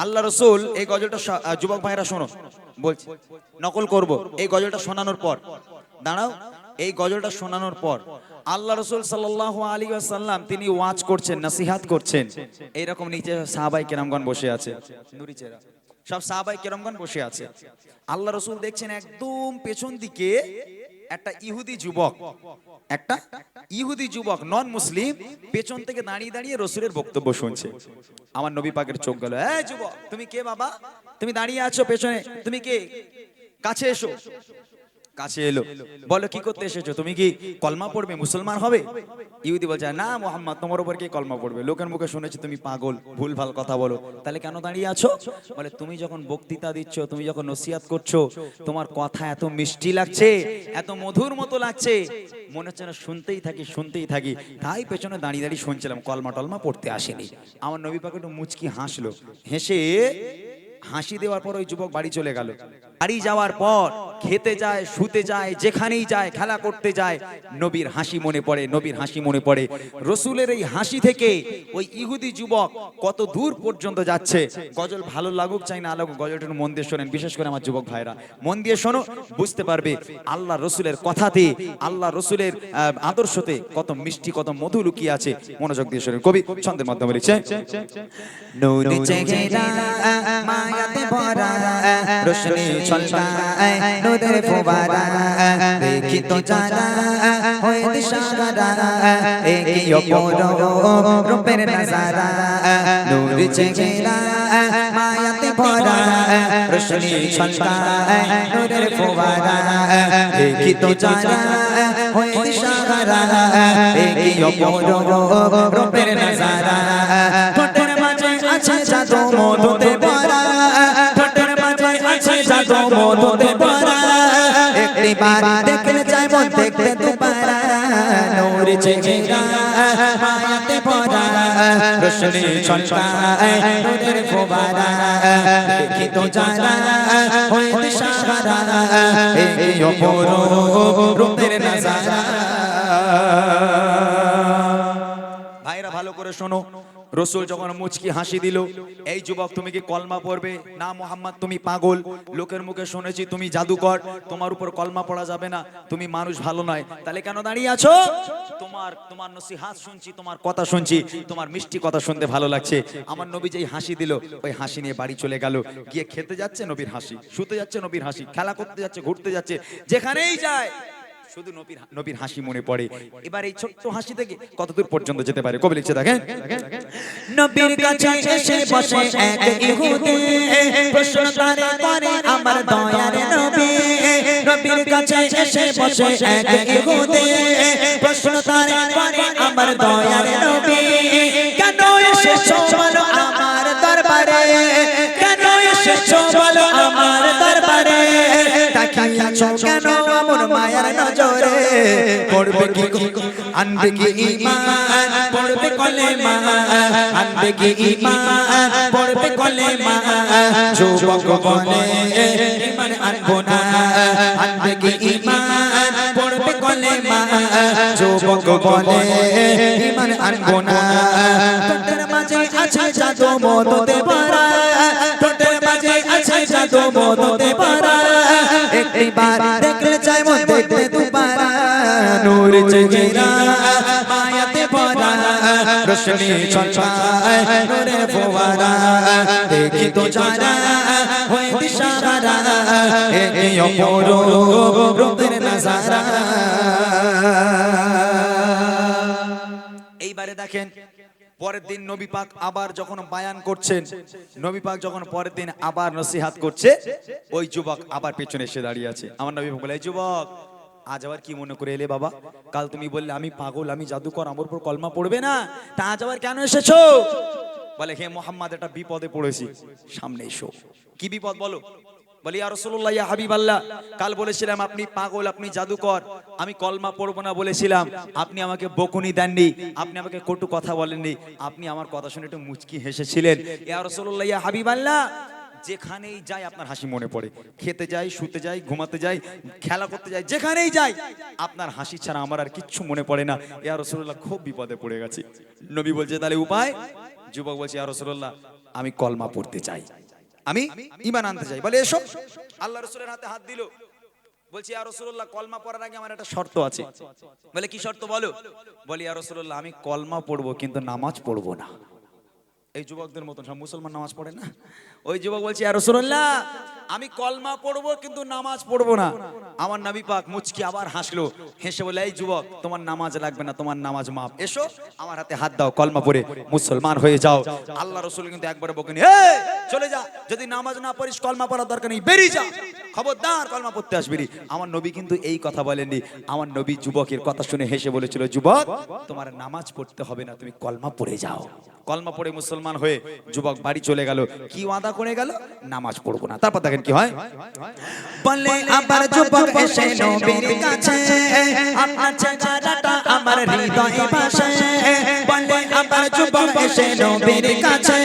আল্লাহ রসুল এই গজলটা যুবক ভাইরা শোনো বলছি, নকল করব। এই গজলটা শোনানোর পর দাঁড়াও, এই গজলটা শোনানোর পর আল্লাহ রসুল সাল্লাল্লাহু আলাইহি ওয়াসাল্লাম তিনি ওয়াজ করছেন, নসিহাত করছেন। এইরকম নিচে সাহাবায়ে কেরামগণ বসে আছে, নুরি চেহারা সব সাহাবায়ে কেরামগণ বসে আছে। আল্লাহ রসুল দেখছেন একদম পেছন দিকে একটা ইহুদি যুবক নন মুসলিম পেছন থেকে দাঁড়িয়ে দাঁড়িয়ে রসুলের বক্তব্য শুনছে। আমার নবী পাকের চোখ গেল, এই যুবক তুমি কে বাবা, তুমি দাঁড়িয়ে আছো পেছনে, তুমি কে, কাছে এসো। কাছে এলো, বলো কি করতে এসেছো, তুমি কি কলমা পড়বে, মুসলমান হবে? ইহুদি বলছে, না মুহাম্মদ তোমার উপর কে কলমা পড়বে, লোকের মুখে শুনেছি তুমি পাগল, ভুলভাল কথা বলো, তাহলে কেন দাঁড়িয়ে আছো? বলে তুমি যখন বক্তৃতা দিচ্ছ, তুমি যখন নসিহত করছো, তোমার কথা এত মিষ্টি লাগছে, এত মধুর মতো লাগছে, মনে হচ্ছে না শুনতেই থাকি, তাই পেছনে দাঁড়িয়ে দাঁড়িয়ে শুনছিলাম, কলমা টলমা পড়তে আসেনি। আমার নবী পাক একটু মুচকি হাসলো, হেসে হাসি দেওয়ার পর ওই যুবক বাড়ি চলে গেল। বাড়ি যাওয়ার পর খেতে যায়, শুতে যায়, যেখানেই যায়, খেলা করতে যায়, নবীর হাসি মনে পড়ে। রসুলের এই হাসি থেকে ওই ইহুদি যুবক কত দূর পর্যন্ত যাচ্ছে। গজল ভালো লাগুক চাই না লাগুক, গজলটা একটু মন দিয়ে শোনেন, বিশেষ করে আমার যুবক ভাইরা মন দিয়ে শোনো, বুঝতে পারবে আল্লাহ রসুলের কথাতে, আল্লাহ রসুলের আদর্শতে কত মিষ্টি, কত মধু লুকিয়ে আছে। মনোযোগ দিয়ে শোনেন, কবি ছন্দের মাধ্যমে লিখছে, নূরে চেহারা মায়াতে ভরা, রোশনি ছলকায় নূরের ফোয়ারা, দেখি তো যারা হয় দিশাহারা, একই অপরূপ রূপের নজারা, নূরে চেহারা মায়াতে ভরা, রোশনি ছলকায় নূরের ফোয়ারা, দেখি তো যারা হয় দিশাহারা, একই অপরূপ রূপের নজারা, ঠোঁটের মাঝে আছে জাদু মধুতে ভরা, ঠোঁটের মাঝে আছে জাদু মধুতে ভরা, একটিবার দেখলে চাই মন দেখতে দুবারা, নূর চেহারা মায়াতে ভরা, রোশনি ছলকায় নূরের ফোয়ারা, দেখি তো যারা হয় দিশাহারা, এই অপরূপ রূপের নজারা। ভাইরা ভালো করে শোনো, রসুল যখন মুচকি হাসি দিল, এই যুবক তুমি কি কলমা পড়বে? না মুহাম্মদ তুমি পাগল, লোকের মুখে শুনেছি তুমি জাদুকর, তোমার উপর কলমা পড়া যাবে না, তুমি মানুষ ভালো নয়, তাহলে কেন দাঁড়িয়ে আছো? তোমার নসিহত শুনছি, তোমার কথা শুনছি, তোমার মিষ্টি কথা শুনতে ভালো লাগছে। আমার নবী যেই হাসি দিল, ওই হাসি নিয়ে বাড়ি চলে গেল, গিয়ে খেতে যাচ্ছে নবীর হাসি, শুতে যাচ্ছে নবীর হাসি, খেলা করতে যাচ্ছে, ঘুরতে যাচ্ছে, যেখানেই যায় শুধু নবীর হাসি মনে পড়ে। এবার এই ছোট্ট হাসি থেকে কতদূর পর্যন্ত যেতে পারে, কবি লিখছে দেখেন, নবীর কাছে এসে বসে এক ইহুদি, প্রশ্ন তারে করে আমার দয়ার নবী, নবীর কাছে এসে বসে এক ইহুদি, প্রশ্ন তারে করে আমার দয়ার নবী, কেন এসেছো বলো আমার দরবারে, কেন এসেছো বলো আমার দরবারে, তাকিয়াছো কেন আমার মায়ার নজরে, পড়বে কি আনবে কি ঈমান, পড়বে কলেমা, আনবে কি ঈমান, পড়বে কলেমা, যুবক বলে ঈমান আনবো না, আনবে কি ঈমান, পড়বে কলেমা, যুবক বলে ঈমান আনবো না, ঠোঁটের মাঝে আছে জাদু মধুতে ভরা, ঠোঁটের মাঝে আছে জাদু মধুতে ভরা, একটিবার দেখলে চাই মন দেখতে দুবারা, নূর চেহারা মায়াতে ভরা, রোশনি ছলকায় নূরের ফোয়ারা, দেখি তো যারা হয় দিশাহারা, এই অপরূপ রূপের নজারা। এইবারে দেখেন, পরের দিন নবী পাক আবার যখন বায়ান করছেন, নবী পাক যখন পরের দিন আবার নসিহত করছে, ওই যুবক আবার পেছনে এসে দাঁড়িয়ে আছে। আমার নবী বলে, এই যুবক আজ আবার কি মনে করে এলে বাবা? কাল তুমি বললে আমি পাগল, আমি জাদুকর, আমার উপর কলমা পড়বে না, তা আজ আবার কেন এসেছো? বলে, হে মুহাম্মদ একটা বিপদে পড়েছি, সামনে এসো। কি বিপদ বলো? বলি, ইয়া রাসূলুল্লাহ, ইয়া হাবিবাল্লাহ, কাল বলেছিলাম আপনি পাগল, আপনি জাদুকর, আমি কলমা পড়বো না বলেছিলাম, আপনি আমাকে বকুনি দেননি, আপনি আমাকে কটু কথা বলেননি, আপনি আমার কথা শুনে একটু মুচকি হেসেছিলেন। ইয়া রাসূলুল্লাহ, ইয়া হাবিবাল্লাহ, যেখানেই যাই আপনার হাসি মনে পড়ে, খেতে যাই, শুতে যাই, ঘুমাতে যাই, খেলা করতে যাই, যেখানেই যাই আপনার হাসি ছাড়া আমার আর কিচ্ছু মনে পড়ে না। ইয়া রাসূলুল্লাহ, খুব বিপদে পড়ে গেছি। নবী বলছে, তাহলে উপায়? যুবক বলছে, ইয়া রাসূলুল্লাহ, আমি কলমা পড়তে চাই, আমি ঈমান আনতে চাই। বলে এসো। আল্লাহ রাসূলের হাতে হাত দিল, বলছি ইয়া রাসূলুল্লাহ কলমা পড়ার আগে আমার একটা শর্ত আছে। বলে কি শর্ত বলো? বলি ইয়া রাসূলুল্লাহ আমি কলমা পড়বো কিন্তু নামাজ পড়বো না। এই যুবকদের মতন সব মুসলমান নামাজ পড়ে না। ওই যুবক বলছে ইয়া রাসূলুল্লাহ আমি কলমা পড়বো কিন্তু নামাজ পড়বো না। আমার নবী পাক মুচকি আবার হাসলো, হেসে বলে এই যুবক তোমার নামাজ লাগবে না, তোমার নামাজ মাফ, এসো আমার হাতে হাত দাও, কলমা পড়ে মুসলমান হয়ে যাও। আল্লাহ রাসূল কিন্তু একবারে বকেনি, এই চলে যা, যদি নামাজ না পড়িস কলমা পড়ার দরকার নেই, বেরিয়ে যা, খবরদার কলমা পড়তে আসবি না। আমার নবী কিন্তু এই কথা বলেননি। আমার নবী যুবকের কথা শুনে হেসে বলেছিল, যুবক তোমার নামাজ পড়তে হবে না, তুমি কলমা পড়ে যাও। কলমা পড়ে মুসলমান হয়ে যুবক বাড়ি চলে গেল। কি ওয়াদা করে গেল? নামাজ পড়বো না। তারপর দেখেন কি হয়। বলে আবার যুবক এসে নবীর কাছে, আপনার চেহারাটা আমার হৃদয়ে ভাসে। বলে আবার যুবক এসে নবীর কাছে,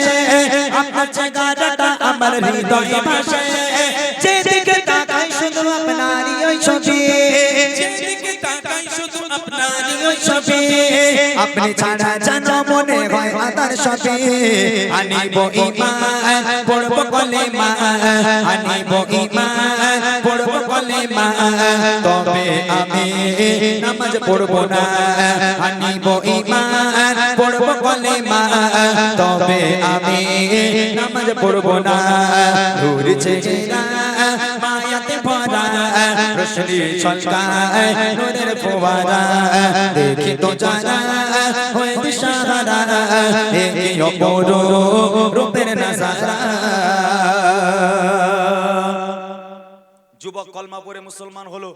আপনার চেহারাটা আমার হৃদয়ে ভাসে। যেদিকে তাকাই শুধু আপনারই ওই ছবি, যেদিকে তাকাই শুধু আপনারই ওই ছবি। আপনি ছাড়া জানো মনে হয় আদার সবে। আনিব ঈমান পড়ব কলেমা, আনিব ঈমান পড়ব কলেমা, তবে আমি নামাজ পড়ব না। আনিব ঈমান পড়ব কলেমা, তবে আমি নামাজ পড়ব না। নূর চেহারা মায়াতে ভরা, রোশনি ছলকায় নূরের ফোয়ারা। দেখি তো যারা হয়ে দিশাহারা, এই অপরূপ রূপের নজারা। যুবক কলমা পড়ে মুসলমান হলো,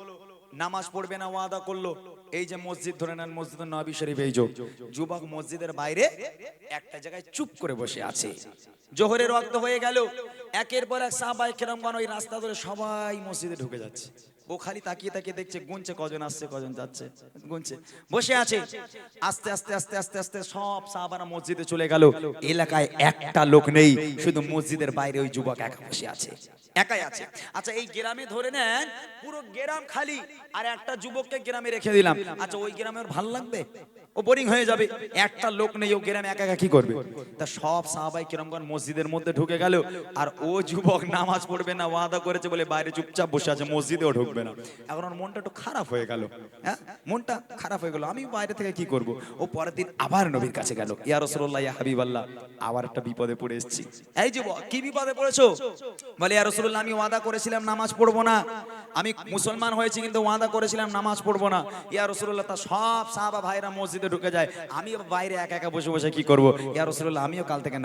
নামাজ পড়বে না ওয়াদা করলো। এই যে মসজিদ ধরে নেন, মসজিদুন নবী শরীফ, এই যুবক মসজিদের বাইরে একটা জায়গায় চুপ করে বসে আছে। জোহরের ওয়াক্ত হয়ে গেল, একের পর এক সাহাবায়ে কেরামগণ ওই রাস্তা ধরে সবাই মসজিদে ঢুকে যাচ্ছে। ও খালি তাকিয়ে তাকিয়ে দেখছে, গুনছে কজন আসছে কজন যাচ্ছে, গুনছে বসে আছে। আস্তে আস্তে আস্তে আস্তে আস্তে সব সাহাবারা মসজিদে চলে গেল। এলাকায় একটা লোক নেই, শুধু মসজিদের বাইরে ওই যুবক একা বসে আছে, একাই আছে। আচ্ছা এই গ্রামে ধরে নেন পুরো গ্রাম খালি, আর একটা যুবককে গ্রামে রেখে দিলাম, আচ্ছা ওই গ্রামে ওর ভালো লাগবে? ও বোরিং হয়ে যাবে। একটা লোক নেই, ও গ্রামে একা একা কি করবে? তা সব সাহাবায়ে কেরামগণ মসজিদের মধ্যে ঢুকে গেল, আর ও যুবক নামাজ পড়বে না ওয়াদা করেছে বলে বাইরে চুপচাপ বসে আছে, মসজিদেও ঢুকবে না। এখন ওর মনটা একটু খারাপ হয়ে গেল, হ্যাঁ মনটা খারাপ হয়ে গেল, আমি বাইরে থেকে কি করব? ও পরের দিন আবার নবীর কাছে গেল, ইয়া রাসূলুল্লাহ ইয়া হাবিবাল্লাহ আবার একটা বিপদে পড়ে এসেছি। এই যুবক কি বিপদে পড়েছো? বলে ইয়া রাসূলুল্লাহ আমি ওয়াদা করেছিলাম নামাজ পড়বো না, আমি মুসলমান হয়েছি কিন্তু ওয়াদা করেছিলাম নামাজ পড়বো না। ইয়া রাসূলুল্লাহ তা সব সাহাবা ভাইরা মসজিদে ঢুকে যায়, আমি বাইরে একা একা বসে বসে কি করব? ইয়া রাসূলুল্লাহ আমিও কাল থেকে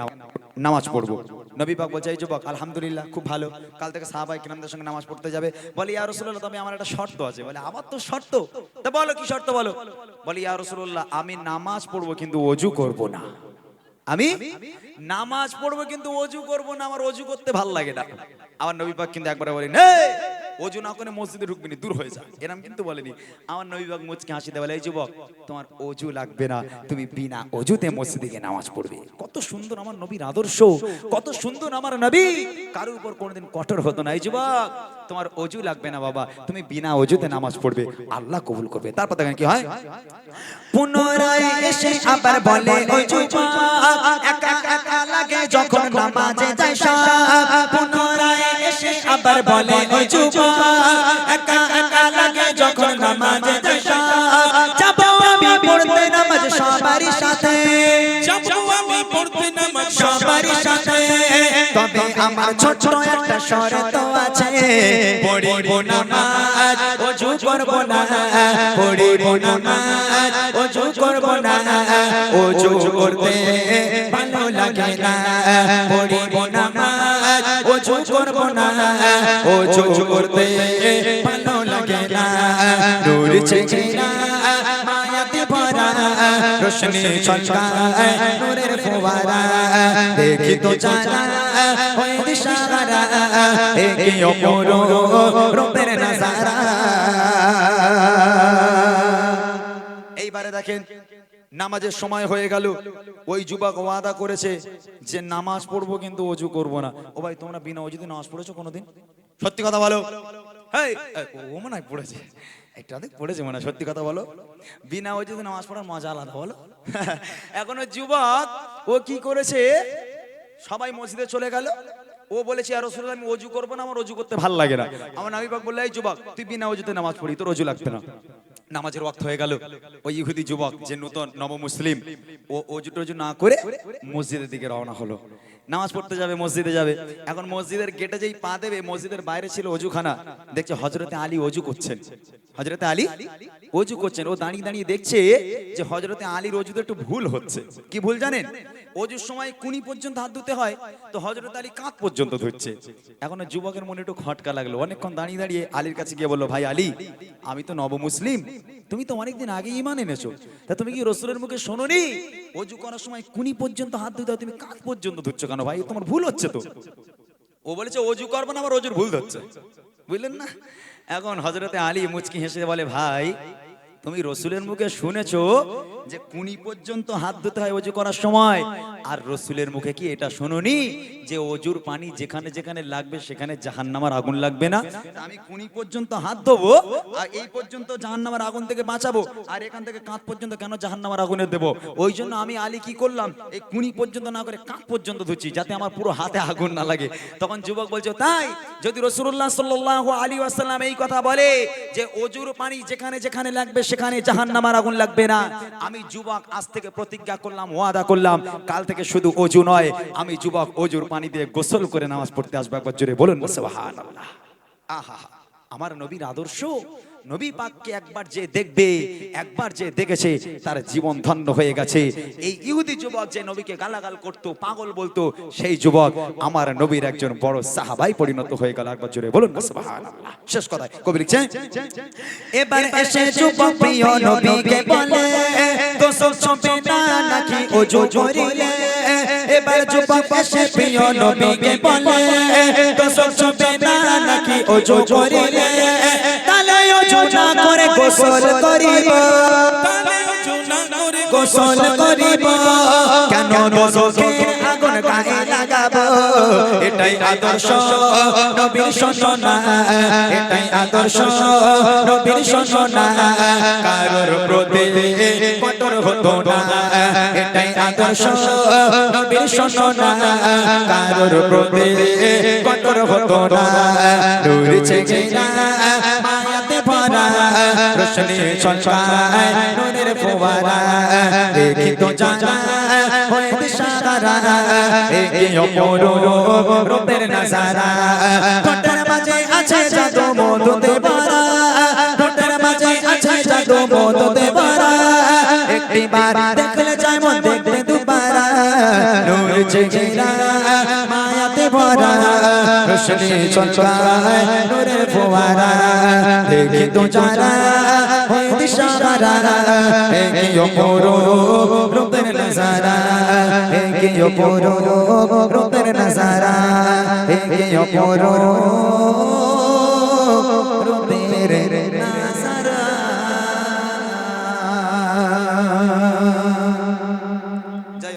নামাজ পড়বো। নবী পাক বলছে এই যুবক আলহামদুলিল্লাহ খুব ভালো, কাল থেকে সাহাবায়ে কেরামদের সঙ্গে নামাজ পড়তে যাবে। বলে ইয়া রাসূলুল্লাহ তবে আমার একটা শর্ত আছে। বলে আমার তো শর্ত? তা বলো কি শর্ত বলো? বলে ইয়া রাসূলুল্লাহ আমি নামাজ পড়বো কিন্তু ওযু করব না। আমি নামাজ পড়বো কিন্তু ওযু করব না, আমার ওযু করতে ভালো লাগে না। আমার নবী পাক কিন্তু একবারে বলেন এই ওযু না করে মসজিদে ঢুকবি না, দূর হয়ে যা, এরকম কিন্তু বলেনি। আমার নবী পাক মুচকি হাসি দিয়ে বলে এই যুবক তোমার ওযু লাগবে না, তুমি বিনা ওযুতে মসজিদে গিয়ে নামাজ পড়বে। কত সুন্দর আমার নবীর আদর্শ, কত সুন্দর আমার নবী, কারোর উপর কোনোদিন কঠোর হতো না। এই যুবক তোমার ওযু লাগবে না বাবা, তুমি বিনা ওযুতে নামাজ পড়বে, আল্লাহ কবুল করবে। তারপর দেখেন কি হয়। পুনরায় এসে আবার বলে ওই যুবক একা একা লাগে যখন নামাজে যায় সব। পুনরায় এসে আবার বলে ওই যুবক একা একা লাগে যখন নামাজে যায় সব। যাবো আমি পড়তে নামাজ সবারই সাথে, যাবো আমি পড়তে নামাজ সবারই সাথে, তবে আমার ছোট একটা শর্ত আছে, পড়িব নামাজ ওযু করব না, পড়িব নামাজ ওযু করব না, ওযু করতে ভালো লাগে না, পড়িব নামাজ ওযু করব না, ওযু করতে ভালো লাগে না। নূর চেহারা মায়াতে ভরা, রোশনি ছলকায় নূরের ফোয়ারা, দেখি তো যারা হয়ে দিশাহারা, এই অপরূপ রূপের নজারা। এইবারে দেখেন নামাজের সময় হয়ে গেল, ওই যুবক ওয়াদা করেছে যে নামাজ পড়বো কিন্তু ওযু করব না। ও ভাই তোমরা বিনা ওযুতে নামাজ পড়েছো কোনোদিন? সত্যি কথা বলো। এই ও মনে হয় পড়েছে, একটা দেখ পড়েছে মনে হয়, সত্যি কথা বলো। বিনা ওযুতে নামাজ পড়ার মজা আলাদা বলো। এখন ওই যুবক ও কি করেছে, সবাই মসজিদে চলে গেল। ও বলেছে ইয়া রাসূলুল্লাহ আমি ওযু করব না, আমার ওযু করতে ভালো লাগে না। আমার নবী পাক বললেন এই যুবক তুই বিনা ওযুতে নামাজ পড়ি, তোর ওযু লাগবে না। নামাজের ওয়াক্ত হয়ে গেল। ওই ইহুদি যুবক যে নতুন নব মুসলিম ও ওযু টযু না করে মসজিদের দিকে রওনা হলো। নামাজ পড়তে যাবে, মসজিদে যাবে। এখন মসজিদের গেটে যেই পা দেবে, মসজিদের বাইরে ছিল ওযুখানা, দেখছে হযরতে আলী ওযু করছেন। হযরতে আলী ওযু করছেন। ও দাঁড়িয়ে দাঁড়িয়ে দেখছে যে হযরতে আলীর ওযুতে একটু ভুল হচ্ছে। কি ভুল জানেন? ওযুর সময় কুনি পর্যন্ত হাত ধুতে হয়, তো হযরত আলী কাঁধ পর্যন্ত ধুচ্ছে। এখন ওই যুবকের মনে একটু খটকা লাগলো। অনেকক্ষণ দাঁড়িয়ে দাঁড়িয়ে আলীর কাছে গিয়ে বলল, ভাই আলী, আমি তো নব মুসলিম, তুমি তো অনেকদিন আগে ঈমান এনেছো, তা তুমি কি রাসূলের মুখে শোনোনি ওযু করার সময় কুনি পর্যন্ত হাত ধুতে হয়, তুমি কাঁধ পর্যন্ত ধুচ্ছ কেন ভাই? তোমার ভুল হচ্ছে তো। ও বলেছে ওযু করবো না, আমার ওযুর ভুল হচ্ছে, বুঝলেন না? এখন হযরতে আলী মুচকি হেসে বলে, ভাই তুমি রাসূলের মুখে শুনেছো যে কুনি পর্যন্ত হাত ধুতে হয় ওযু করার সময়, আর রাসূলের মুখে কি এটা শোনোনি যে ওযুর পানি যেখানে যেখানে লাগবে সেখানে জাহান্নামের আগুন লাগবে না? তা আমি কুনি পর্যন্ত হাত ধোবো আর এই পর্যন্ত জাহান্নামের আগুন থেকে বাঁচাবো, আর এখান থেকে কাঁধ পর্যন্ত কেন জাহান্নামের আগুনে দেবো? ওই জন্য আমি আলী কি করলাম, এই কুনি পর্যন্ত না করে কাঁধ পর্যন্ত ধুচ্ছি, যাতে আমার পুরো হাতে আগুন না লাগে। তখন যুবক বলছে, তাই যদি রাসূলুল্লাহ সাল্লাল্লাহু আলাইহি ওয়াসাল্লাম এই কথা বলে যে ওযুর পানি যেখানে যেখানে লাগবে সেখানে জাহান্নামের আগুন লাগবে না, আমি যুবক আজ থেকে প্রতিজ্ঞা করলাম, ওয়াদা করলাম, কাল থেকে শুধু ওযু নয়, আমি যুবক ওযুর পানি দিয়ে গোসল করে নামাজ পড়তে আসবো। একবার জোরে বলুন সুবহানাল্লাহ। আহা, আমার নবীর আদর্শ। নবী পাককে একবার যে দেখবে, একবার যে দেখেছে, তার জীবন ধন্য হয়ে গেছে। এই ইহুদি যুবক যে নবীকে গালাগাল করতো, পাগল বলতো, সেই যুবক আমার নবীর একজন বড় সাহাবাই পরিণত হয়ে গেল। একবার জোরে বলুন সুবহানাল্লাহ। শেষ কথায় কবি লিখছেন, এবার এসে যুবক প্রিয় নবীকে বলে, দোষক ছবে না নাকি ওযু করিলে। এবার যুবক এসে প্রিয় নবীকে বলে, দোষক ছবে না নাকি ওযু করিলে। তাহলে ওযু না করে গোসল করিব, গোসল করিব, কেন দোষকের আগুন গায়ে লাগাবো? এটাই আদর্শ নবীর শোনা, এটাই আদর্শ নবীর শোনা, কারোর প্রতি কঠোর হতো না। এটাই আদর্শ নবীর শোনা, কারোর প্রতি কঠোর হতো না। নূর ছেকে না মায়াতে ভরা, রোশনি ছলকায় নূরের ফোয়ারা, দেখি তো জানা হয়ে দিশাহারা, এই অপরূপ রূপের নজারা। ঠোঁটের মাঝে আছে জাদু মধু দেবারা, ঠোঁটের মাঝে আছে জাদু মধু দেবারা, একটিবার দেখলে যায় মন দেখলে দুবারা। নূর ছেকে না মায়াতে ভরা, রোশনি ছলকায় নূরের ফোয়ারা, দেখি তো জানা হয়ে দিশাহারা, এই অপরূপ রূপের নজারা, এই অপরূপ রূপের নজারা, এই অপরূপ